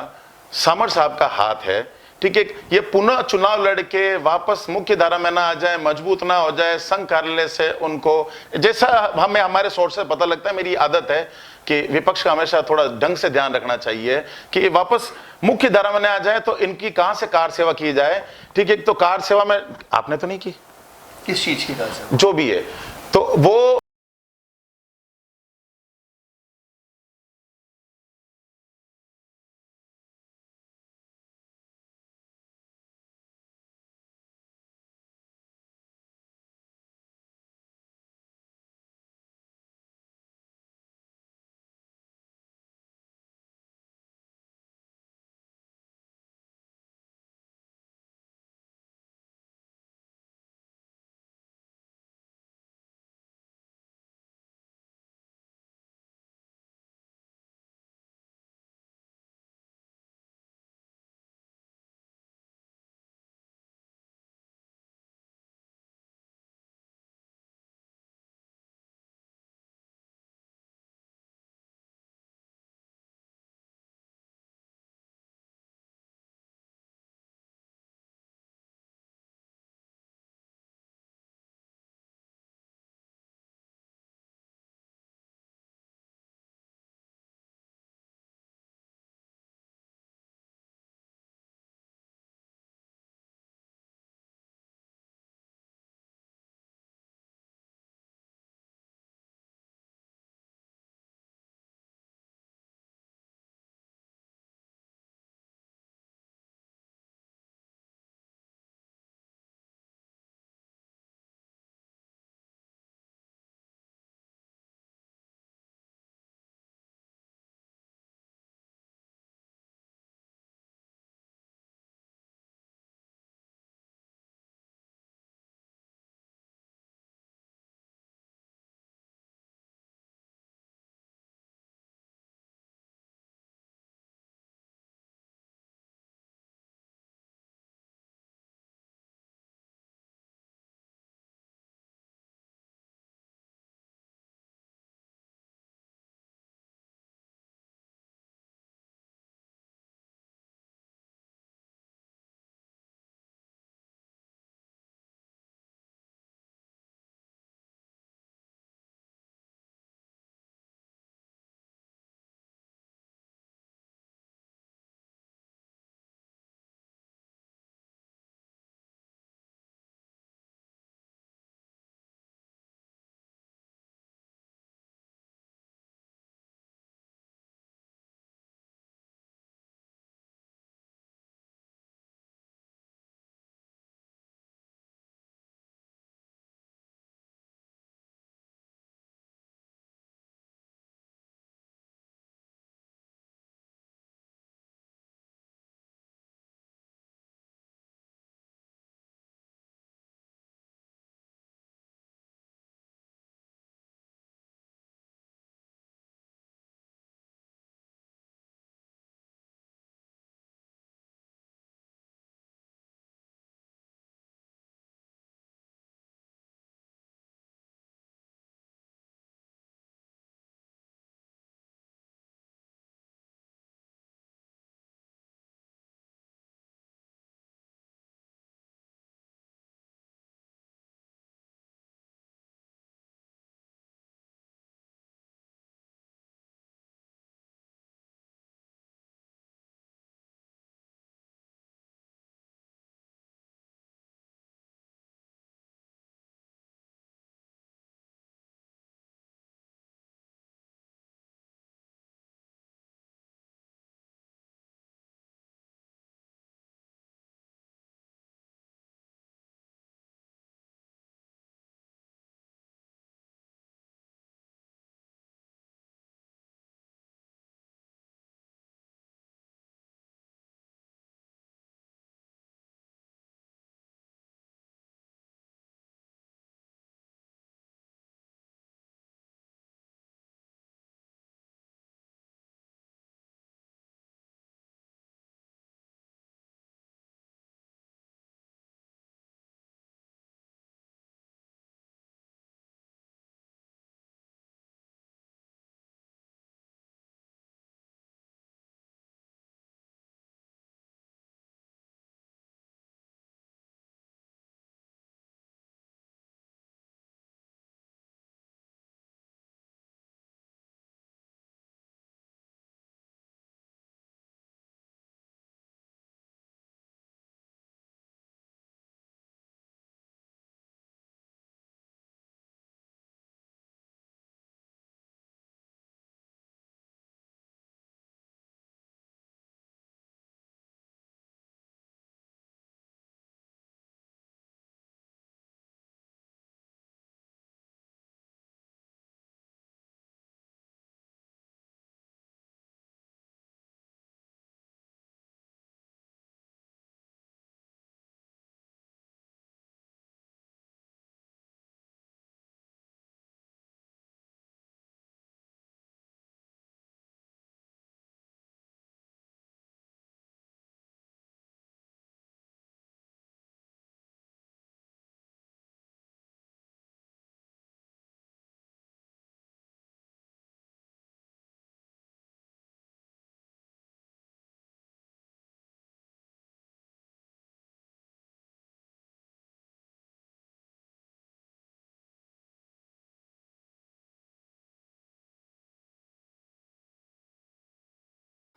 Speaker 3: सामर साहब का हाथ है, ठीक है। ये पुनः चुनाव लड़के वापस मुख्य धारा में ना आ जाए, मजबूत ना हो जाए, संघ कार्यालय से उनको, जैसा हमें हमारे सोर्स से पता लगता है, मेरी आदत है कि विपक्ष का हमेशा थोड़ा ढंग से ध्यान रखना चाहिए कि वापस मुख्य धारा में ना आ जाए, तो इनकी कहां से कार सेवा की जाए, ठीक है। तो कार सेवा में आपने तो नहीं की,
Speaker 2: किस चीज की कार सेवा,
Speaker 3: जो भी है, तो वो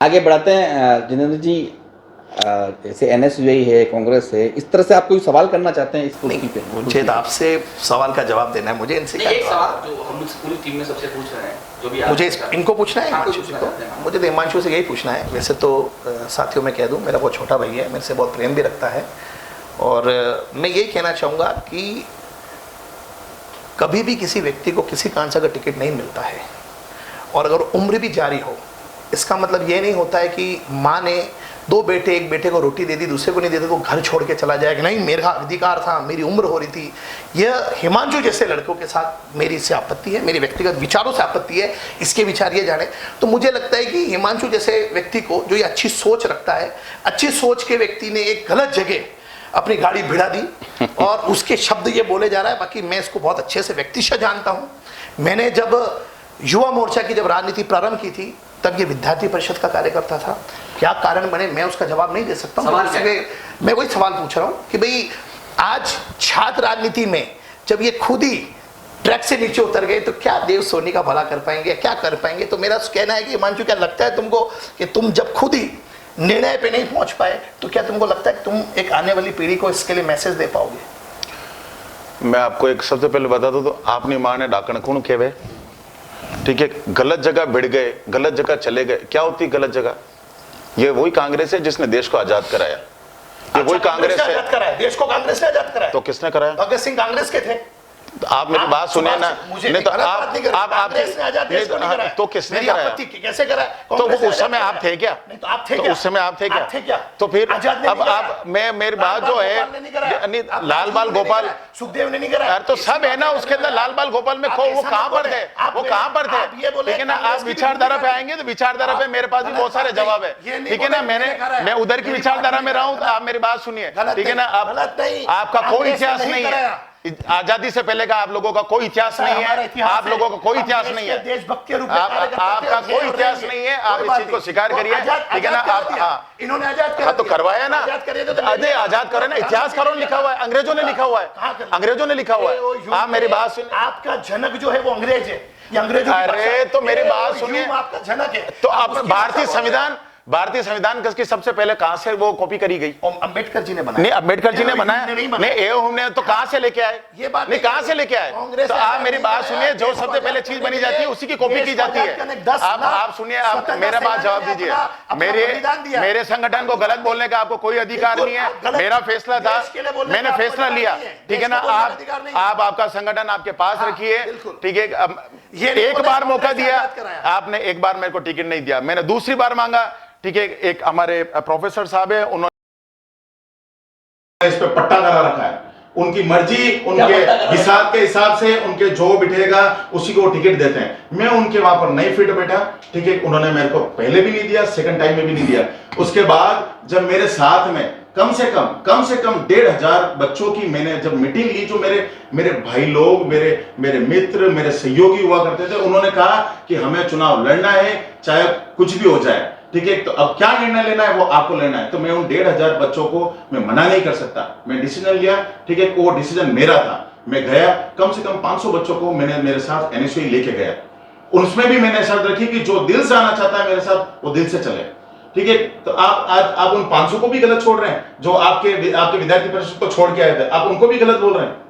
Speaker 1: आगे बढ़ाते हैं जितेंद्र जी। जैसे एनएसयूआई है, कांग्रेस है, इस तरह से आप कोई सवाल करना चाहते हैं इस कुर्सी पे?
Speaker 2: मुझे तो आपसे सवाल का जवाब देना है, मुझे इनसे क्या
Speaker 1: एक
Speaker 2: जवाब?
Speaker 1: सवाल जो हम पूरी टीम में सबसे पूछ रहे हैं, जो भी
Speaker 2: मुझे इनको पूछना है,
Speaker 1: हाँ,
Speaker 2: हिमांशु
Speaker 1: पूछना
Speaker 2: को?
Speaker 1: चाहते हैं।
Speaker 2: मुझे तो हिमांशु से यही पूछना है। वैसे तो साथियों में कह दूं, मेरा बहुत छोटा भाई है, मेरे से बहुत प्रेम भी रखता है, और मैं यही कहना चाहूँगा कि कभी भी किसी व्यक्ति को किसी कारण से अगर टिकट नहीं मिलता है और अगर उम्र भी जारी हो, इसका मतलब ये नहीं होता है कि माँ ने 2 बेटे, एक बेटे को रोटी दे दी, दूसरे को नहीं दे दी तो घर छोड़ के चला जाएगा। नहीं, मेरा अधिकार था, मेरी उम्र हो रही थी। यह हिमांशु जैसे लड़कों के साथ मेरी इससे आपत्ति है, मेरी व्यक्तिगत विचारों से आपत्ति है, इसके विचार ये जाने। तो मुझे लगता है कि हिमांशु जैसे व्यक्ति को, जो ये अच्छी सोच रखता है, अच्छी सोच के व्यक्ति ने एक गलत जगह अपनी गाड़ी भिड़ा दी और उसके शब्द ये बोले जा रहा है। बाकी मैं इसको बहुत अच्छे से व्यक्तिशः जानता हूँ। मैंने जब युवा मोर्चा की जब राजनीति प्रारंभ की थी, तब ये विद्यार्थी परिषद का कार्यकर्ता था। क्या कारण बने, मैं उसका जवाब नहीं दे सकता हूँ। मैं वही सवाल पूछ रहा हूँ कि भाई आज छात्र राजनीति में जब ये खुद ही ट्रैक से नीचे उतर गए तो क्या देव सोनी का भला कर पाएंगे, क्या कर पाएंगे? तो मेरा कहना है कि हिमांशु, क्या लगता है तुमको कि तुम जब खुद ही निर्णय पे नहीं पहुंच पाए तो क्या तुमको लगता है कि तुम एक आने वाली पीढ़ी को इसके लिए मैसेज दे पाओगे?
Speaker 3: मैं आपको एक सबसे पहले बता दूं तो आपने माँ ने डाकण कौन केवे, ठीक है? गलत जगह भिड़ गए, गलत जगह चले गए। क्या होती गलत जगह? ये वही कांग्रेस है जिसने देश को आजाद कराया। ये वही कांग्रेस है।
Speaker 2: आजाद कराया देश को, कांग्रेस ने आजाद कराया।
Speaker 3: तो किसने कराया?
Speaker 2: भगत सिंह कांग्रेस के थे।
Speaker 3: आप मेरी बात सुनिए ना। नहीं तो आप तो किसने कराया?
Speaker 2: कैसे कराया?
Speaker 3: तो वो उस समय आप थे क्या?
Speaker 2: नहीं तो आप थे
Speaker 3: तो
Speaker 2: क्या?
Speaker 3: उस समय आप थे क्या? तो फिर अब आप मेरी बात जो है, लाल बाल गोपाल
Speaker 2: सुखदेव ने नहीं कराया।
Speaker 3: तो सब है ना उसके अंदर। लाल बाल गोपाल में वो कहां पर थे? वो कहां पर थे? ठीक है ना? आप विचारधारा पे आएंगे तो विचारधारा पे मेरे पास भी बहुत सारे जवाब है, ठीक है ना? मैं उधर की विचारधारा में रहा हूं, तो आप मेरी बात सुनिए, ठीक है ना? आपका कोई इतिहास नहीं है। आजादी से पहले का आप लोगों का कोई इतिहास नहीं है। आप लोगों का कोई इतिहास नहीं है।
Speaker 2: देशभक्त के रूप में
Speaker 3: आपका कोई इतिहास नहीं है। आप इस चीज को स्वीकार करिए, ठीक है ना? आप
Speaker 2: इन्होंने आजाद करा
Speaker 3: तो करवाया ना, अरे आजाद करे ना। इतिहास करो लिखा हुआ है, अंग्रेजों ने लिखा हुआ है, अंग्रेजों ने लिखा हुआ है। आप मेरी बात सुनिए।
Speaker 2: आपका जनक जो है वो अंग्रेज है, ये अंग्रेजों की भाषा है।
Speaker 3: अरे तो मेरी बात सुनिए,
Speaker 2: आपका जनक है।
Speaker 3: तो आप भारतीय संविधान की सबसे पहले कहां से वो कॉपी करी गई?
Speaker 2: अंबेडकर जी ने बनाया।
Speaker 3: नहीं, अंबेडकर जी ने बनाया नहीं, हमने तो कहां से लेके आए?
Speaker 2: ये बात
Speaker 3: नहीं, कहां से लेके आए? तो आप मेरी बात सुनिए, जो सबसे पहले चीज बनी जाती है उसी की कॉपी की जाती है। आप सुनिए, आप मेरा बात जवाब दीजिए। मेरे संगठन को गलत बोलने का आपको कोई अधिकार नहीं है। मेरा फैसला था, मैंने फैसला लिया, ठीक है ना? आप आपका संगठन आपके पास रखिए, ठीक है? एक बार मौका दिया आपने, एक बार मेरे को टिकट नहीं दिया, मैंने दूसरी बार मांगा, ठीक है? एक हमारे प्रोफेसर साहब है, उन्होंने
Speaker 4: इस पे पट्टा करा रखा है। उनकी मर्जी, उनके हिसाब के हिसाब से उनके जो बिठेगा उसी को टिकट देते हैं। मैं उनके वहां पर नहीं फिट बैठा, ठीक है? उन्होंने मेरे को पहले भी नहीं दिया, सेकंड टाइम में भी नहीं दिया। उसके बाद जब मेरे साथ में कम से कम 1,500 बच्चों की मैंने जब मीटिंग ली, जो मेरे भाई लोग, मेरे मित्र, मेरे सहयोगी हुआ करते थे, उन्होंने कहा कि हमें चुनाव लड़ना है, चाहे कुछ भी हो जाए, ठीक है? तो अब क्या निर्णय लेना है वो आपको लेना है। तो मैं उन 1,500 बच्चों को मैं मना नहीं कर सकता। मैं डिसीजन लिया, ठीक है? वो डिसीजन मेरा था। मैं गया, कम से कम 500 बच्चों को मैंने मेरे साथ एनएसयूआई लेके गया। उसमें भी मैंने शर्त रखी कि जो दिल से आना चाहता है मेरे साथ, वो दिल से चले, ठीक है? तो आप उन 500 को भी गलत छोड़ रहे हैं, जो आपके विद्यार्थी परिषद को छोड़ के आए थे, आप उनको भी गलत बोल रहे हैं।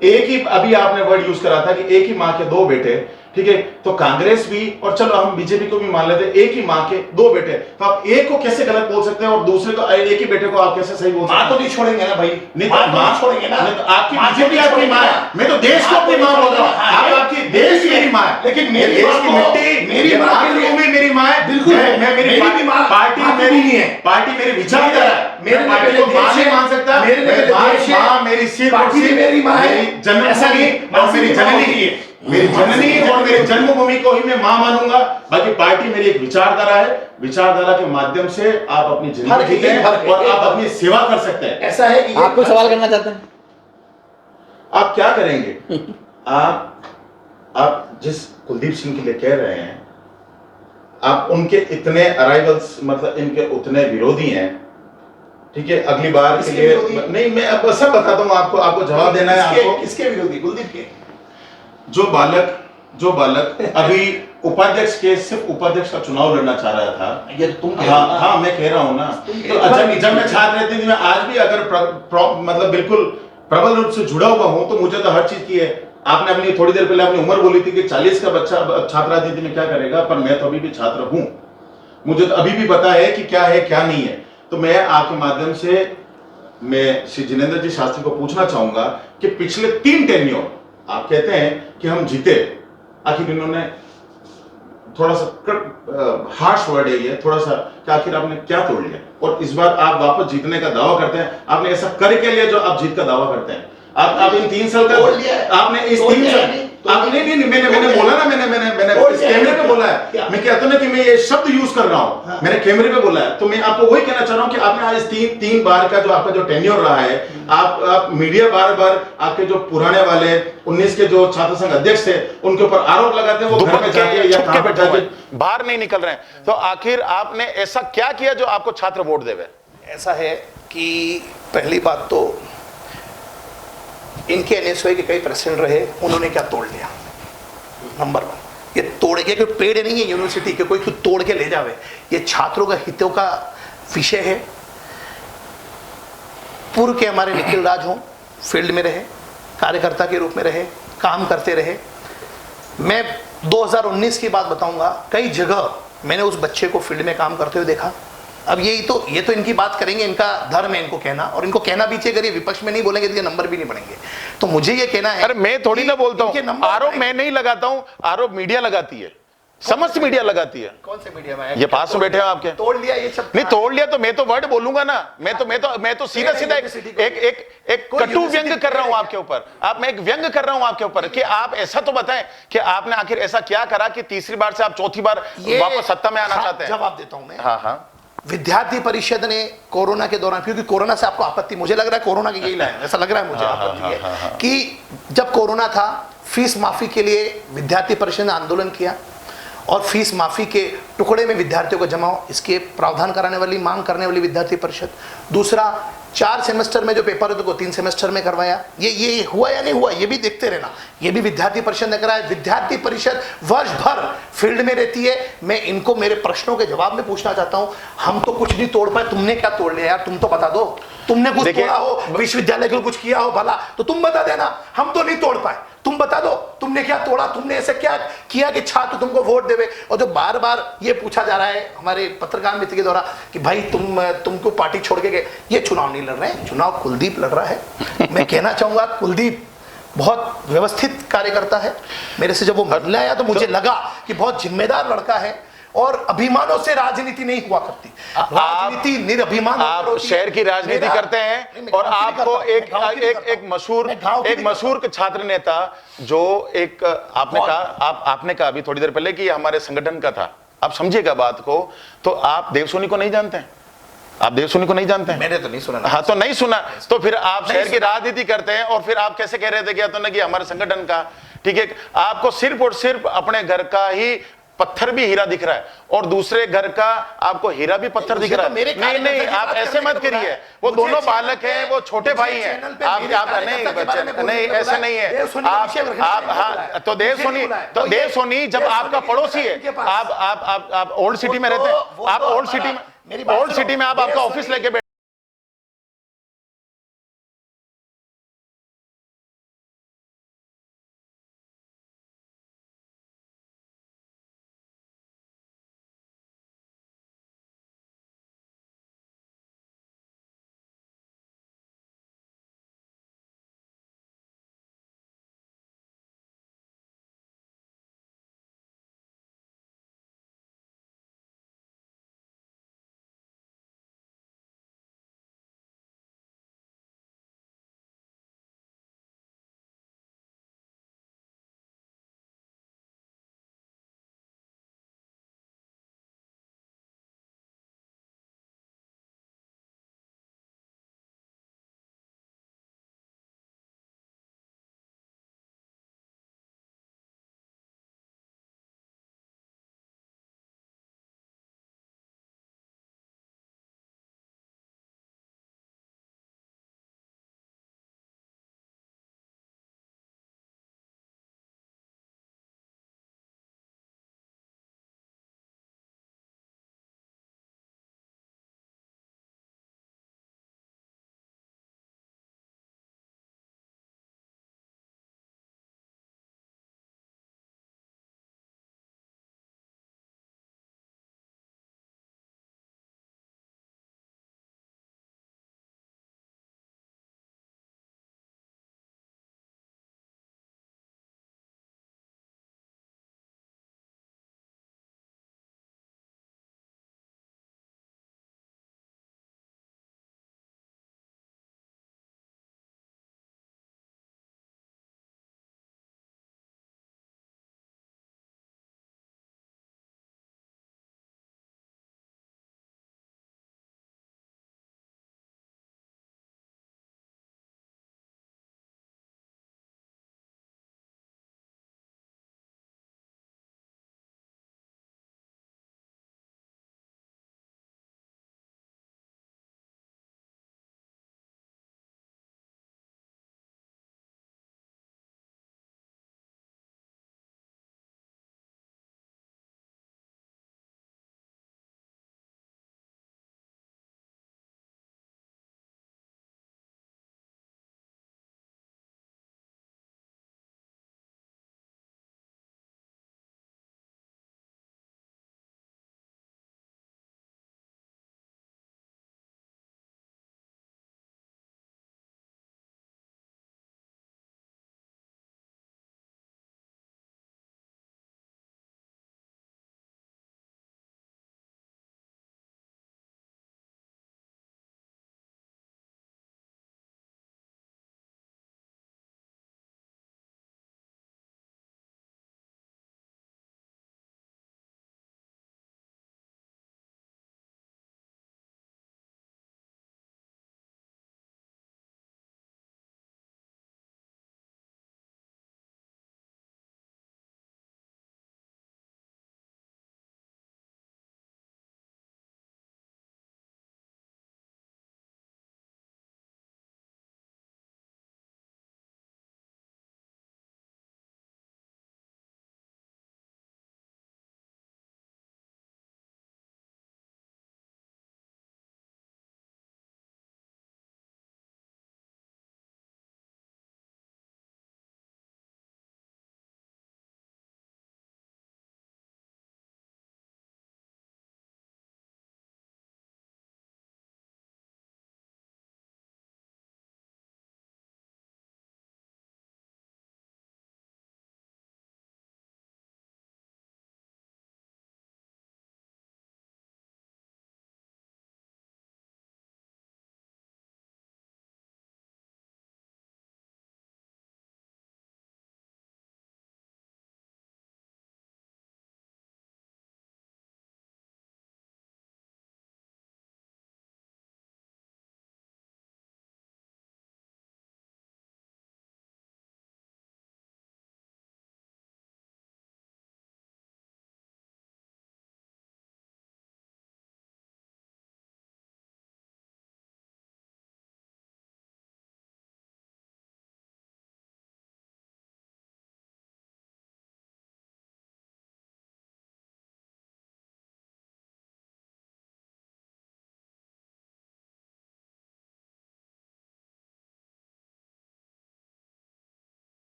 Speaker 4: एक ही, अभी आपने वर्ड यूज करा था कि एक ही माँ के 2 बेटे, ठीक है? तो कांग्रेस भी, और चलो हम बीजेपी को भी मान लेते, एक ही माँ के 2 बेटे, तो आप एक को कैसे गलत बोल सकते हैं और दूसरे को, एक ही बेटे को आप कैसे सही बोल सकते हैं?
Speaker 2: माँ तो नहीं छोड़ेंगे ना भाई,
Speaker 4: नहीं तो माँ छोड़ेंगे ना। आपकी बीजेपी आपकी माँ है, मैं तो देश को अपनी माँ बोल रहा हूँ। आपकी देश मेरी माँ है, लेकिन मेरी देश की मिट्टी, मेरी मातृभूमि मेरी माँ है। बिल्कुल, मैं मेरी पार्टी मेरी नहीं है, पार्टी मेरी विचारधारा है। मेरे पार्टी को माँ नहीं मान सकता। मेरी माँ मेरी सिर,
Speaker 2: पार्टी मेरी माँ है,
Speaker 4: जन्मभूमि और मेरी जननी, मेरी जननी और मेरी जन्मभूमि को ही मैं मां मानूंगा। बाकी पार्टी मेरी एक विचारधारा है, विचारधारा के माध्यम से आप अपनी जिंदगी जीते हैं और आप अपनी सेवा कर सकते हैं।
Speaker 2: ऐसा है कि
Speaker 1: आप कोई सवाल करना चाहते हैं?
Speaker 4: आप क्या करेंगे? आप जिस कुलदीप सिंह के लिए कह रहे हैं, आप उनके इतने अराइवल्स, मतलब इनके उतने विरोधी हैं, ठीक है? अगली बार के लिए नहीं, मैं अब सब बताता हूं आपको जवाब देना है। आपको
Speaker 2: किसके विरोधी? कुलदीप के?
Speaker 4: जो बालक जो बालक अभी उपाध्यक्ष के सिर्फ उपाध्यक्ष का चुनाव लड़ना चाह रहा था,
Speaker 1: ये तो तुम कह रहे हो ना।
Speaker 4: हाँ मैं कह रहा हूँ ना, तो जब मैं छात्र राजनीति में आज भी अगर मतलब बिल्कुल प्रबल रूप से जुड़ा हुआ हूँ, तो मुझे तो हर चीज की है। आपने अपनी थोड़ी देर पहले अपनी उम्र बोली थी कि 40 का बच्चा छात्र राजनीति में क्या करेगा, पर मैं तो अभी भी छात्र हूँ, मुझे तो अभी भी पता है कि क्या है क्या नहीं है। तो मैं आपके माध्यम से मैं श्री जिनेंद्र जी शास्त्री को पूछना चाहूंगा कि पिछले 3 टेन्योर आप कहते हैं कि हम जीते, आखिर इन्होंने थोड़ा सा हार्श वर्ड है ये, थोड़ा सा कि आखिर आपने क्या तोड़ लिया, और इस बार आप वापस जीतने का दावा करते हैं, आपने ऐसा कर क्या लिया जो आप जीत का दावा करते हैं? आप इन 3 साल का आपने इस 3 साल आपने नहीं मैंने बोला ना, मैंने इस कैमरे पे बोला है, मैं कहता हूं ना कि मैं ये शब्द यूज कर रहा हूं, मैंने कैमरे पे बोला है, तो मैं आपको वही कहना चाह रहा हूं कि आपने आज 3 बार का जो आपका जो टेन्योर रहा है, आप मीडिया बार आपके जो पुराने वाले 19 के जो छात्र संघ अध्यक्ष थे उनके ऊपर आरोप लगाते हैं, वो घर में जाके या कहां पर जाके
Speaker 3: बाहर नहीं निकल रहे हैं। तो आखिर आपने ऐसा क्या किया जो आपको छात्र वोट देवे?
Speaker 2: ऐसा है कि पहली बात तो इनके एनएसओ के कई प्रेसिडेंट रहे, उन्होंने क्या तोड़ लिया? नंबर 1, ये तोड़ के कोई पेड़ नहीं है यूनिवर्सिटी के कोई तोड़ के ले जावे, ये छात्रों का हितों का विषय है। पूर्व के हमारे निखिल राज हो, फील्ड में रहे, कार्यकर्ता के रूप में रहे, काम करते रहे। मैं 2019 की बात बताऊंगा, कई जगह मैंने उस बच्चे को फील्ड में काम करते हुए देखा। अब ये तो इनकी बात करेंगे, इनका धर्म है इनको कहना, और इनको कहना भी चाहिए। अगर ये विपक्ष में नहीं बोलेंगे तो ये नंबर भी नहीं बढ़ेंगे। तो मुझे ये कहना है,
Speaker 3: अरे मैं थोड़ी ना बोलता हूँ, आरोप मैं नहीं लगाता हूँ, आरोप मीडिया लगाती है, समस्त मीडिया लगाती है।
Speaker 2: कौन से मीडिया में?
Speaker 3: ये पास में बैठे हैं आपके।
Speaker 2: तोड़ लिया ये सब
Speaker 3: नहीं तोड़ लिया तो मैं तो वर्ड बोलूंगा ना, मैं तो सीधा एक कटु व्यंग कर रहा हूं आपके ऊपर। मैं एक व्यंग कर रहा हूं आपके ऊपर कि आप ऐसा तो बताएं कि आपने आखिर ऐसा क्या करा कि तीसरी बार से आप चौथी बार वापस सत्ता में आना चाहते हैं?
Speaker 2: जवाब देता हूं मैं।
Speaker 3: हाँ।
Speaker 2: विद्यार्थी परिषद ने कोरोना के दौरान, क्योंकि कोरोना से आपको आपत्ति, मुझे लग रहा है कोरोना की यही लाइन, ऐसा लग रहा है मुझे आपत्ति है कि जब कोरोना था, फीस माफी के लिए विद्यार्थी परिषद ने आंदोलन किया, और फीस माफी के टुकड़े में विद्यार्थियों को जमाओ, इसके प्रावधान कराने वाली, मांग करने वाली विद्यार्थी परिषद। दूसरा, 4 सेमेस्टर में जो पेपर होते को 3 सेमेस्टर में करवाया। ये हुआ या नहीं हुआ, ये भी देखते रहना, ये भी विद्यार्थी परिषद ने कराया। विद्यार्थी परिषद वर्ष भर फील्ड में रहती है। मैं इनको मेरे प्रश्नों के जवाब में पूछना चाहता हूं, हम तो कुछ नहीं तोड़ पाए, तुमने क्या तोड़ लिया यार? तुम तो बता दो, तुमने कुछ तोड़ा हो, विश्वविद्यालय को कुछ किया हो भला, तो तुम बता देना। हम तो नहीं तोड़ पाए, तुम बता दो तुमने क्या तोड़ा, तुमने ऐसे क्या किया कि छात्र तुमको वोट देवे। और जो बार बार ये पूछा जा रहा है हमारे पत्रकार मित्र के द्वारा कि भाई तुमको पार्टी छोड़ के गए, ये चुनाव नहीं लड़ रहे हैं, चुनाव कुलदीप लड़ रहा है। मैं कहना चाहूंगा कुलदीप बहुत व्यवस्थित कार्यकर्ता है। मेरे से जब वो मिलने आया तो मुझे लगा कि बहुत जिम्मेदार लड़का है, और अभिमानों से राजनीति नहीं हुआ करती, राजनीति निरभिमान।
Speaker 3: आप शहर की राजनीति करते हैं, और आपको एक मशहूर छात्र नेता जो एक आपने कहा अभी थोड़ी देर पहले कि हमारे संगठन का था। आप समझिएगा बात को, तो आप देवसोनी को नहीं जानते हैं? आप देवसोनी को नहीं जानते हैं?
Speaker 2: मैंने तो नहीं सुना।
Speaker 3: हाँ, तो नहीं सुना, तो फिर आप शहर की राजनीति करते हैं, और फिर आप कैसे कह रहे थे कि हमारे संगठन का? ठीक है, आपको सिर्फ और सिर्फ अपने घर का ही पत्थर भी हीरा दिख रहा है, और दूसरे घर का आपको हीरा भी पत्थर दिख रहा है। नहीं, आप ऐसे मत करिए, वो दोनों बालक हैं, वो छोटे भाई हैं। आप नहीं बच्चे, नहीं ऐसे नहीं है आप। हाँ, तो देवसोनी जब आपका पड़ोसी है, आप ओल्ड सिटी में रहते हैं, आप ओल्ड सिटी में आप आपका ऑफिस लेके